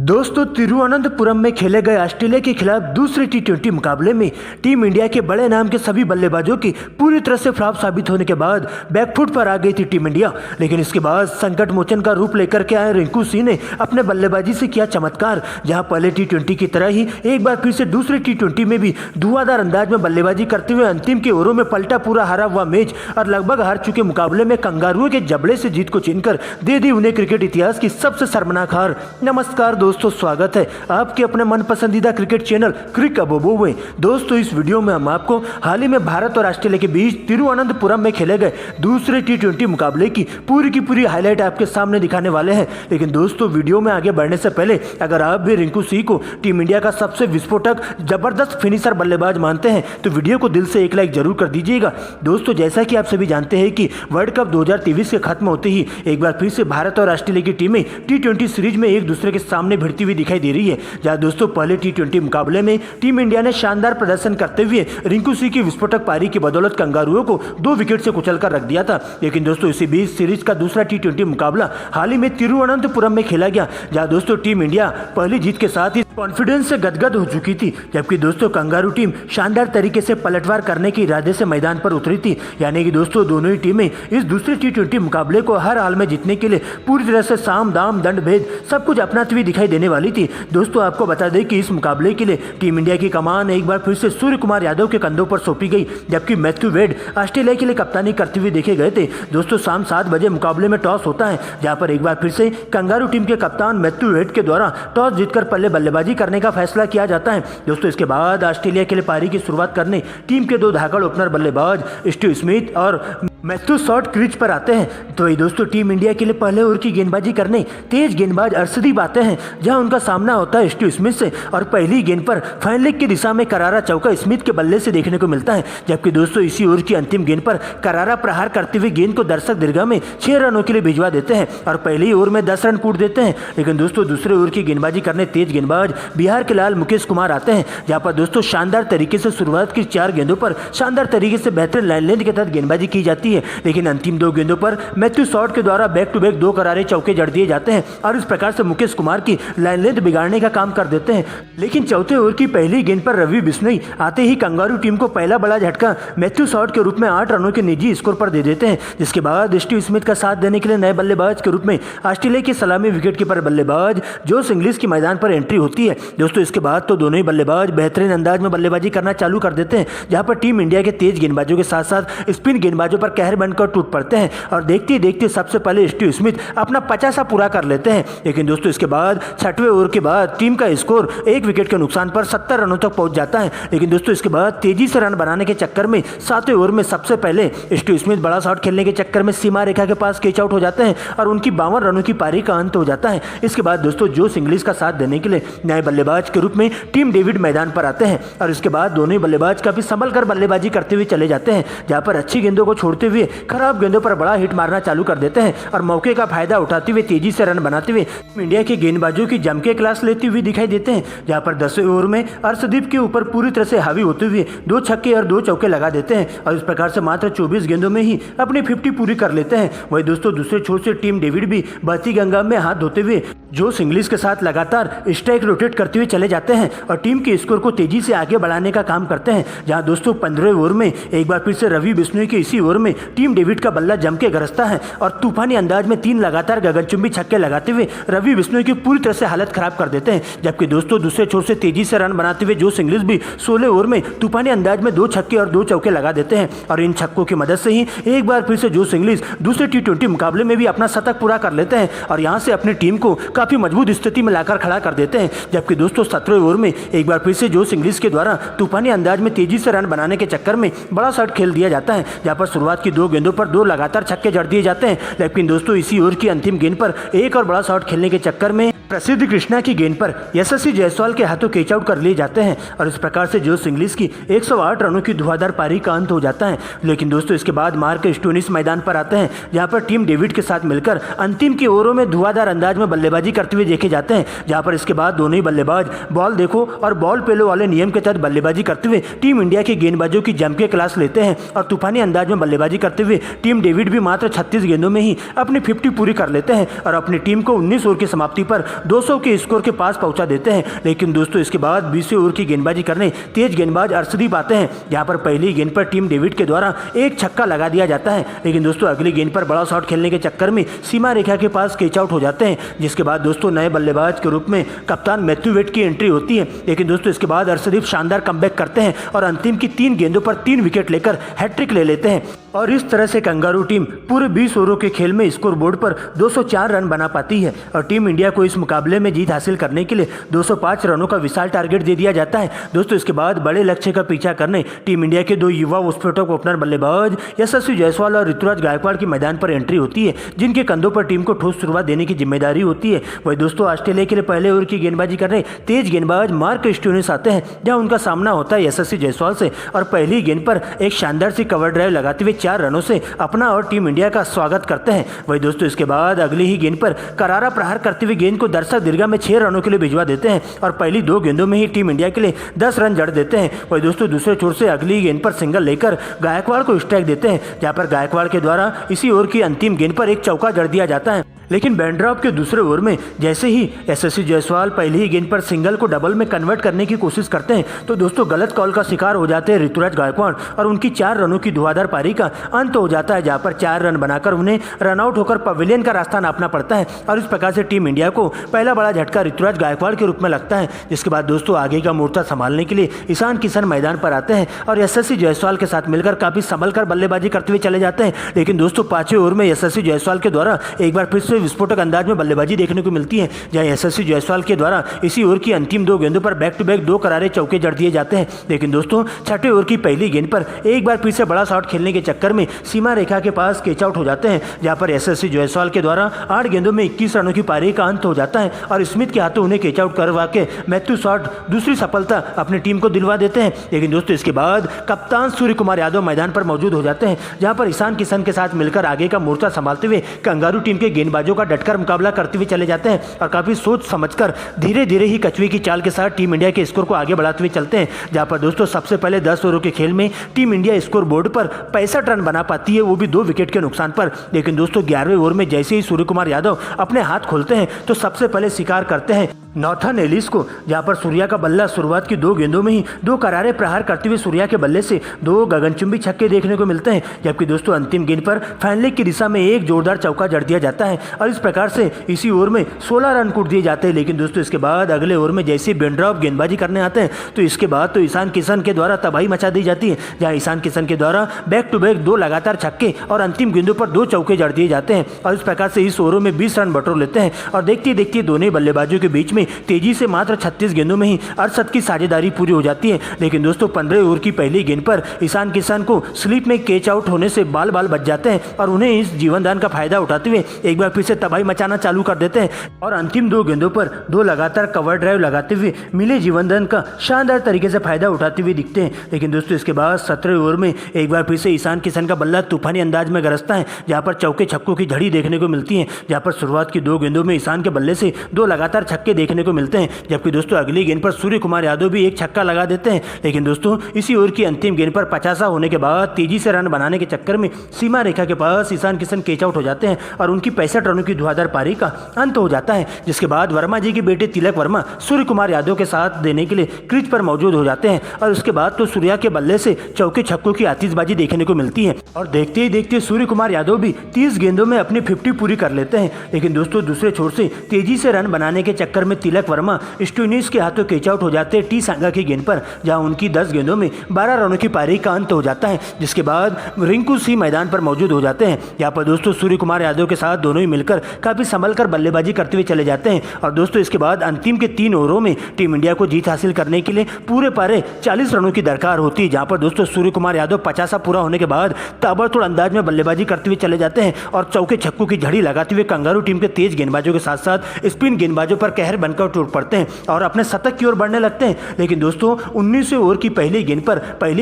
दोस्तों, तिरुवनंतपुरम में खेले गए ऑस्ट्रेलिया के खिलाफ दूसरे टी20 मुकाबले में टीम इंडिया के बड़े नाम के सभी बल्लेबाजों की पूरी तरह से फ्लॉप साबित होने के बाद बैकफुट पर आ गई थी टीम इंडिया। लेकिन इसके बाद संकट मोचन का रूप लेकर के आए रिंकू सिंह ने अपने बल्लेबाजी से किया चमत्कार, जहां पहले टी20 की तरह ही एक बार फिर से दूसरे टी20 में भी धुआंधार अंदाज में बल्लेबाजी करते हुए अंतिम के ओवरों में पलटा पूरा हारा हुआ मैच और लगभग हार चुके मुकाबले में कंगारुओं के जबड़े से जीत को छीनकर दे दी उन्हें क्रिकेट इतिहास की सबसे शर्मनाक हार। नमस्कार दोस्तों, स्वागत है आपके अपने मन पसंदीदा क्रिकेट चैनल क्रिक अबोबो में। दोस्तों, इस वीडियो में हम आपको हाल ही में भारत और ऑस्ट्रेलिया के बीच तिरुवनंतपुरम में खेले गए दूसरे टी20 मुकाबले की पूरी हाईलाइट आपके सामने दिखाने वाले हैं। लेकिन दोस्तों, वीडियो में आगे बढ़ने से पहले अगर आप भी रिंकू सिंह को टीम इंडिया का सबसे विस्फोटक जबरदस्त फिनिशर बल्लेबाज मानते हैं तो वीडियो को दिल से एक लाइक जरूर कर दीजिएगा। दोस्तों, जैसा कि आप सभी जानते हैं कि वर्ल्ड कप 2023 के खत्म होते ही एक बार फिर से भारत और ऑस्ट्रेलिया की टीमें टी20 सीरीज में एक दूसरे के सामने भिड़ती हुई दिखाई दे रही है। जहां दोस्तों पहले टी20 मुकाबले में टीम इंडिया ने शानदार प्रदर्शन करते हुए रिंकू सिंह की विस्फोटक पारी की बदौलत कंगारुओं को 2 विकेट से कुचल कर रख दिया था। लेकिन दोस्तों, इसी बीच सीरीज का दूसरा टी20 मुकाबला हाल ही में तिरुवनंतपुरम में खेला गया, जहां दोस्तों टीम इंडिया पहली जीत के साथ ही कॉन्फिडेंस से गदगद हो चुकी थी, जबकि दोस्तों कंगारू टीम शानदार तरीके से पलटवार करने के इरादे से मैदान पर उतरी थी। यानी कि दोस्तों दोनों ही टीमें इस दूसरे टी20 मुकाबले को हर हाल में जीतने के लिए पूरी तरह से साम दाम दंड भेद सब कुछ अपनाती हुई दिखाई देने वाली थी। दोस्तों, आपको बता दें कि इस मुकाबले के लिए टीम इंडिया की कमान एक बार फिर से सूर्य कुमार यादव के कंधों पर सौंपी गई, जबकि मैथ्यू वेड ऑस्ट्रेलिया के लिए कप्तानी करते हुए देखे गए थे। दोस्तों, शाम 7 बजे मुकाबले में टॉस होता है, जहां पर एक बार फिर से कंगारू टीम के कप्तान मैथ्यू वेड के द्वारा टॉस जीतकर पहले बल्लेबाजी करने का फैसला किया जाता है। दोस्तों, इसके बाद ऑस्ट्रेलिया के लिए पारी की शुरुआत करने टीम के 2 धाकड़ ओपनर बल्लेबाज स्टीव स्मिथ और मैथ्यू शॉर्ट क्रीज पर आते हैं। तो ये दोस्तों टीम इंडिया के लिए पहले ओवर की गेंदबाजी करने तेज गेंदबाज अर्शदीप आते हैं, जहां उनका सामना होता है स्टीव स्मिथ से और पहली गेंद पर फाइन लेग की दिशा में करारा चौका स्मिथ के बल्ले से देखने को मिलता है। जबकि दोस्तों इसी ओवर की अंतिम गेंद पर करारा प्रहार करते हुए गेंद को दर्शक दीर्घा में 6 रनों के लिए भिजवा देते हैं और पहली ओवर में 10 रन कूट देते हैं। लेकिन दोस्तों दूसरे ओवर की गेंदबाजी करने तेज गेंदबाज बिहार के लाल मुकेश कुमार आते हैं, जहां पर दोस्तों शानदार तरीके से शुरुआत की 4 गेंदों पर शानदार तरीके से बेहतरीन लाइन लेंथ के तहत गेंदबाजी की जाती है। लेकिन अंतिम 2 गेंदों पर मैथ्यू शॉर्ट के द्वारा बैक टू बैक 2 करारे चौके जड़ दिए जाते हैं और इस प्रकार से मुकेश कुमार की लाइन लेंथ बिगाड़ने का काम कर देते हैं। लेकिन चौथे ओवर की पहली गेंद पर रवि बिश्नोई आते ही कंगारू टीम को पहला बड़ा झटका मैथ्यू शॉर्ट के रूप में 8 रनों के निजी स्कोर पर दे देते हैं, जिसके बाद स्टीव स्मिथ का साथ देने के लिए नए बल्लेबाज के रूप में ऑस्ट्रेलिया के सलामी विकेटकीपर बल्लेबाज जोश इंग्लिश की मैदान पर एंट्री होती है। दोस्तों, इसके बाद तो दोनों ही बल्लेबाज बेहतरीन अंदाज में बल्लेबाजी करना चालू कर देते हैं, जहां पर टीम इंडिया के तेज गेंदबाजों के साथ साथ स्पिन गेंदबाजों पर कहर बनकर टूट पड़ते हैं और देखते ही देखते सबसे पहले स्टीव स्मिथ अपना 50 पूरा कर लेते हैं। लेकिन दोस्तों इसके बाद 6वें ओवर के बाद टीम का स्कोर 1 विकेट के नुकसान पर 70 रनों तक पहुंच जाता है। लेकिन दोस्तों इसके बाद तेजी से रन बनाने के चक्कर में 7वें ओवर में सबसे पहले स्टीव स्मिथ बड़ा शॉट खेलने के चक्कर में सीमा रेखा के पास कैच आउट हो जाते हैं और उनकी 52 रनों की पारी का अंत हो जाता है। इसके बाद दोस्तों जोश इंग्लिश का साथ देने के लिए नए बल्लेबाज के रूप में टीम डेविड मैदान पर आते हैं और इसके बाद दोनों ही बल्लेबाज काफी संभल कर बल्लेबाजी करते हुए चले जाते हैं, जहां पर अच्छी गेंदों को छोड़ते हुए खराब गेंदों पर बड़ा हिट मारना चालू कर देते हैं और मौके का फायदा उठाते हुए तेजी से रन बनाते हुए इंडिया के गेंदबाजों की जम के क्लास लेते हुए दिखाई देते हैं। जहां पर 10वें ओवर में अर्शदीप के ऊपर पूरी तरह से हावी होते हुए 2 छक्के और 2 चौके लगा देते हैं और इस प्रकार से मात्र 24 गेंदों में ही अपनी 50 पूरी कर लेते हैं। वही दोस्तों दूसरे छोर से टीम डेविड भी बहती गंगा में हाथ धोते हुए जोश इंग्लिश के साथ लगातार स्ट्राइक रोटेट करते हुए चले जाते हैं और टीम के स्कोर को तेजी से आगे बढ़ाने का काम करते हैं। जहां दोस्तों 15वें ओवर में एक बार फिर से रवि बिश्नोई के इसी ओवर में टीम डेविड का बल्ला जम के गरजता है और तूफानी अंदाज में 3 लगातार गगनचुंबी छक्के लगाते हुए रवि बिश्नोई की पूरी तरह से हालत खराब कर देते हैं। जबकि दोस्तों दूसरे छोर से तेजी से रन बनाते हुए जोश इंग्लिश भी 16 ओवर में तूफानी अंदाज में 2 छक्के और 2 चौके लगा देते हैं और इन छक्कों की मदद से ही एक बार फिर से जोश इंग्लिश दूसरे टी20 मुकाबले में भी अपना शतक पूरा कर लेते हैं और यहां से अपनी टीम को काफी मजबूत स्थिति में लाकर खड़ा कर देते हैं। जबकि दोस्तों 17वें ओवर में एक बार फिर से जोश इंग्लिश के द्वारा तूफानी अंदाज में तेजी से रन बनाने के चक्कर में बड़ा शॉट खेल दिया जाता है, जहां पर शुरुआत की 2 गेंदों पर 2 लगातार छक्के जड़ दिए जाते हैं। लेकिन दोस्तों इसी ओवर की अंतिम गेंद पर एक और बड़ा शॉट खेलने के चक्कर में प्रसिद्ध कृष्णा की गेंद पर यशस्वी जायसवाल के हाथों कैच आउट कर लिए जाते हैं और इस प्रकार से जोश इंग्लिश की 108 रनों की धुआंधार पारी का अंत हो जाता है। लेकिन दोस्तों इसके बाद मार्क स्टोनिस मैदान पर आते हैं, जहां पर टीम डेविड के साथ मिलकर अंतिम के ओवरों में धुआंधार अंदाज में बल्लेबाजी करते हुए देखे जाते हैं, जहां पर इसके बाद दोनों ही बल्लेबाज बॉल देखो और बॉल पेलो वाले नियम के तहत बल्लेबाजी करते हुए टीम इंडिया के गेंदबाजों की जम के क्लास लेते हैं और तूफानी अंदाज में बल्लेबाजी करते हुए टीम डेविड भी मात्र 36 गेंदों में ही अपनी 50 पूरी कर लेते हैं और अपनी टीम को 19 ओवर की समाप्ति पर 200 के स्कोर के पास पहुंचा देते हैं। लेकिन दोस्तों इसके बाद 20वें ओवर की गेंदबाजी करने तेज गेंदबाज अर्शदीप आते हैं, जहां पर पहली गेंद पर टीम डेविड के द्वारा एक छक्का लगा दिया जाता है। लेकिन दोस्तों अगली गेंद पर बड़ा शॉट खेलने के चक्कर में सीमा रेखा के पास कैच आउट हो जाते हैं, जिसके बाद दोस्तों नए बल्लेबाज के रूप में कप्तान मैथ्यू वेड की एंट्री होती है। लेकिन दोस्तों इसके बाद अर्शदीप शानदार कमबैक करते हैं और अंतिम की 3 गेंदों पर 3 विकेट लेकर हैट्रिक ले लेते हैं और इस तरह से कंगारू टीम पूरे 20 ओवरों के खेल में स्कोर बोर्ड पर 204 रन बना पाती है और टीम इंडिया को इस मुकाबले में जीत हासिल करने के लिए 205 रनों का विशाल टारगेट दे दिया जाता है। दोस्तों इसके बाद बड़े लक्ष्य का पीछा करने टीम इंडिया के 2 युवा विस्फोटक ओपनर बल्लेबाज यशस्वी जायसवाल और ऋतुराज गायकवाड़ की मैदान पर एंट्री होती है, जिनके कंधों पर टीम को ठोस शुरुआत देने की जिम्मेदारी होती है। वही दोस्तों ऑस्ट्रेलिया के लिए पहले ओवर की गेंदबाजी करने तेज गेंदबाज मार्क स्टोइनिस आते हैं, जहां उनका सामना होता है यशस्वी जायसवाल से और पहली गेंद पर एक शानदार सी कवर ड्राइव लगाते हुए 4 रनों से अपना और टीम इंडिया का स्वागत करते हैं। वही दोस्तों इसके बाद अगली ही गेंद पर करारा प्रहार करते हुए गेंद को दर्शक दीर्घा में 6 रनों के लिए भिजवा देते हैं और पहली 2 गेंदों में ही टीम इंडिया के लिए 10 रन जड़ देते हैं। वही दोस्तों दूसरे छोर से अगली गेंद पर सिंगल लेकर गायकवाड़ को स्ट्राइक देते हैं, जहां पर गायकवाड़ के द्वारा इसी ओवर की अंतिम गेंद पर एक चौका जड़ दिया जाता है। लेकिन बैंड्रॉप के दूसरे ओवर में जैसे ही यशस्वी जायसवाल पहली ही गेंद पर सिंगल को डबल में कन्वर्ट करने की कोशिश करते हैं, तो दोस्तों गलत कॉल का शिकार हो जाते हैं ऋतुराज गायकवाड़ और उनकी 4 रनों की धुआंधार पारी का अंत हो जाता है, जहां पर 4 रन बनाकर उन्हें रनआउट होकर पवेलियन का रास्ता नापना पड़ता है और इस प्रकार से टीम इंडिया को पहला बड़ा झटका ऋतुराज गायकवाड़ के रूप में लगता है। जिसके बाद दोस्तों आगे का मोर्चा संभालने के लिए ईशान किशन मैदान पर आते हैं और यशस्वी जायसवाल के साथ मिलकर काफी संभल कर बल्लेबाजी करते हुए चले जाते हैं। लेकिन दोस्तों 5वें ओवर में यशस्वी जायसवाल के द्वारा एक बार फिर से विस्फोटक अंदाज में बल्लेबाजी देखने को मिलती है, जहां यशस्वी जायसवाल के द्वारा इसी ओवर की अंतिम 2 गेंदों पर बैक टू बैक 2 करारे चौके जड़ दिए जाते हैं। लेकिन दोस्तों 6वें ओवर की पहली गेंद पर एक बार फिर से बड़ा शॉट खेलने के चक्कर में सीमा रेखा के पास कैच आउट हो जाते हैं, जहां पर यशस्वी जायसवाल के द्वारा 8 गेंदों में 21 रनों की पारी का अंत हो जाता है और स्मिथ के हाथों उन्हें कैच आउट करवा के मैथ्यू शॉट दूसरी सफलता अपनी टीम को दिलवा देते हैं। लेकिन दोस्तों इसके बाद कप्तान सूर्य कुमार यादव मैदान पर मौजूद हो जाते हैं, जहां पर ईशान किशन के साथ मिलकर आगे का मोर्चा संभालते हुए कंगारू टीम के गेंदबाजों का डटकर मुकाबला करते हुए चले जाते हैं और काफी सोच समझकर धीरे धीरे ही कछुए की चाल के साथ टीम इंडिया के स्कोर को आगे बढ़ाते हुए चलते हैं। जहां पर दोस्तों सबसे पहले 10 ओवरों के खेल में टीम इंडिया स्कोर बोर्ड पर 65 रन बना पाती है, वो भी 2 विकेट के नुकसान पर। लेकिन दोस्तों 11वें ओवर में जैसे ही सूर्य कुमार यादव अपने हाथ खोलते हैं तो सबसे पहले शिकार करते हैं नॉर्थन एलिस को, जहां पर सूर्या का बल्ला शुरुआत की 2 गेंदों में ही 2 करारे प्रहार करते हुए सूर्या के बल्ले से 2 गगनचुंबी छक्के देखने को मिलते हैं, जबकि दोस्तों अंतिम गेंद पर फैनले की दिशा में एक जोरदार चौका जड़ दिया जाता है और इस प्रकार से इसी ओवर में 16 रन कूट दिए जाते हैं। लेकिन दोस्तों इसके बाद अगले ओवर में जैसे बेंड्रॉप गेंदबाजी करने आते हैं तो इसके बाद तो ईशान किशन के द्वारा तबाही मचा दी जाती है, जहां ईशान किशन के द्वारा बैक टू बैक 2 लगातार छक्के और अंतिम गेंदों पर 2 चौके जड़ दिए जाते हैं और इस प्रकार से इस ओवरों में 20 रन बटोर लेते हैं और देखते देखते दोनों बल्लेबाजों के बीच में तेजी से 36 गेंदों में ही 68 की साझेदारी पूरी हो जाती है। लेकिन दोस्तों 15 ओवर की पहली गेंद पर ईशान किशन को स्लिप में कैच आउट होने से बाल बच जाते हैं और उन्हें इस जीवनदान का फायदा उठाते हुए एक बार फिर से तबाही मचाना चालू कर देते हैं और अंतिम 2 गेंदों पर 2 लगातार कवर ड्राइव लगाते हुए मिले जीवनदान का शानदार तरीके से फायदा उठाते हुए दिखते हैं। लेकिन दोस्तों इसके बाद 17वें ओवर में एक बार फिर से ईशान किशन का बल्ला तूफानी अंदाज में गरजता है, जहां पर चौके छक्कों की झड़ी देखने को मिलती है, जहां पर शुरुआत की 2 गेंदों में ईशान के बल्ले से 2 लगातार छक्के देखने को मिलते हैं, जबकि दोस्तों अगली गेंद पर सूर्य कुमार यादव भी एक छक्का लगा देते हैं। लेकिन दोस्तों इसी ओवर की अंतिम गेंद पर 50 होने के बाद तेजी से रन बनाने के चक्कर में सीमा रेखा के पास ईशान किशन कैच आउट हो जाते हैं और उनकी 65 रनों की धुआंधार पारी का अंत हो जाता है। जिसके बाद वर्मा जी के बेटे तिलक वर्मा सूर्य कुमार यादव के साथ देने के लिए क्रीज पर मौजूद हो जाते हैं और उसके बाद तो सूर्या के बल्ले से चौके छक्कों की आतिशबाजी देखने को मिलती है और देखते ही देखते सूर्य कुमार यादव भी 30 गेंदों में अपनी 50 पूरी कर लेते हैं। लेकिन दोस्तों दूसरे छोर से तेजी से रन बनाने के चक्कर में तिलक वर्मा स्टोइनिस के हाथों कैच आउट हो जाते हैं टी सांगा की गेंद पर, जहां उनकी 10 गेंदों में 12 रनों की पारी का अंत हो जाता है। जिसके बाद रिंकू सिंह मैदान पर मौजूद हो जाते हैं, यहाँ पर दोस्तों सूर्य कुमार यादव के साथ दोनों ही मिलकर काफी संभल कर बल्लेबाजी करते हुए चले जाते हैं और दोस्तों इसके बाद अंतिम के 3 ओवरों में टीम इंडिया को जीत हासिल करने के लिए पूरे पारे 40 रनों की दरकार होती है, जहां पर दोस्तों सूर्य कुमार यादव 50 पूरा होने के बाद ताबड़तोड़ अंदाज में बल्लेबाजी करते हुए चले जाते हैं और चौके छक्कों की झड़ी लगाते हुए कंगारू टीम के तेज गेंदबाजों के साथ साथ स्पिन गेंदबाजों पर कहर बनकर टूट पड़ते हैं और अपने शतक की ओर बढ़ने लगते हैं। लेकिन दोस्तों 19वें ओवर की पहली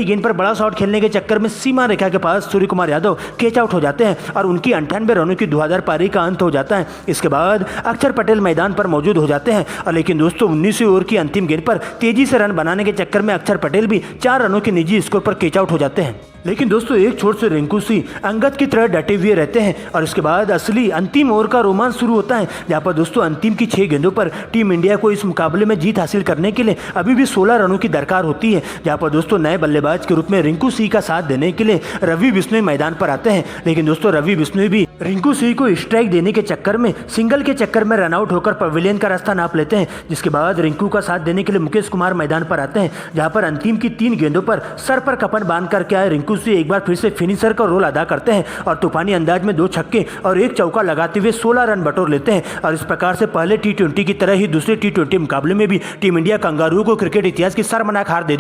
गेंद पर बड़ा शॉट खेलने के चक्कर में सीमा रेखा के पास सूर्य कुमार यादव कैच आउट हो जाते हैं और उनकी 98 रनों की धुआंधार पारी का अंत हो जाता है। इसके बाद अक्षर पटेल मैदान पर मौजूद हो जाते हैं और लेकिन दोस्तों 19वें ओवर की अंतिम गेंद पर तेजी से रन बनाने के चक्कर में अक्षर पटेल भी 4 रनों के निजी स्कोर पर कैच आउट हो जाते हैं। लेकिन दोस्तों एक छोर से रिंकू सिंह अंगद की तरह डटे हुए रहते हैं और इसके बाद असली अंतिम ओवर का रोमांच शुरू होता है, जहां पर दोस्तों अंतिम की 6 गेंदों पर टीम इंडिया को इस मुकाबले में जीत हासिल करने के लिए अभी भी 16 रनों की दरकार होती है। जहां पर दोस्तों नए बल्लेबाज के रूप में रिंकू सिंह का साथ देने के लिए रवि बिश्नोई मैदान पर आते हैं, लेकिन दोस्तों रवि बिश्नोई भी रिंकू सिंह को स्ट्राइक देने के चक्कर में सिंगल के चक्कर में रनआउट होकर पवेलियन का रास्ता नाप लेते हैं। जिसके बाद रिंकू का साथ देने के लिए मुकेश कुमार मैदान पर आते हैं, जहां पर अंतिम की 3 गेंदों पर सर पर कफन बांध करके आए रिंकू सिंह एक बार फिर से फिनिशर का रोल अदा करते हैं और तूफानी अंदाज में 2 छक्के और 1 चौका लगाते हुए 16 रन बटोर लेते हैं। और इस प्रकार से पहले T20 की तरह ही दूसरे T20 मुकाबले में भी टीम इंडिया कंगारू को क्रिकेट इतिहास की शर्मनाक हार दे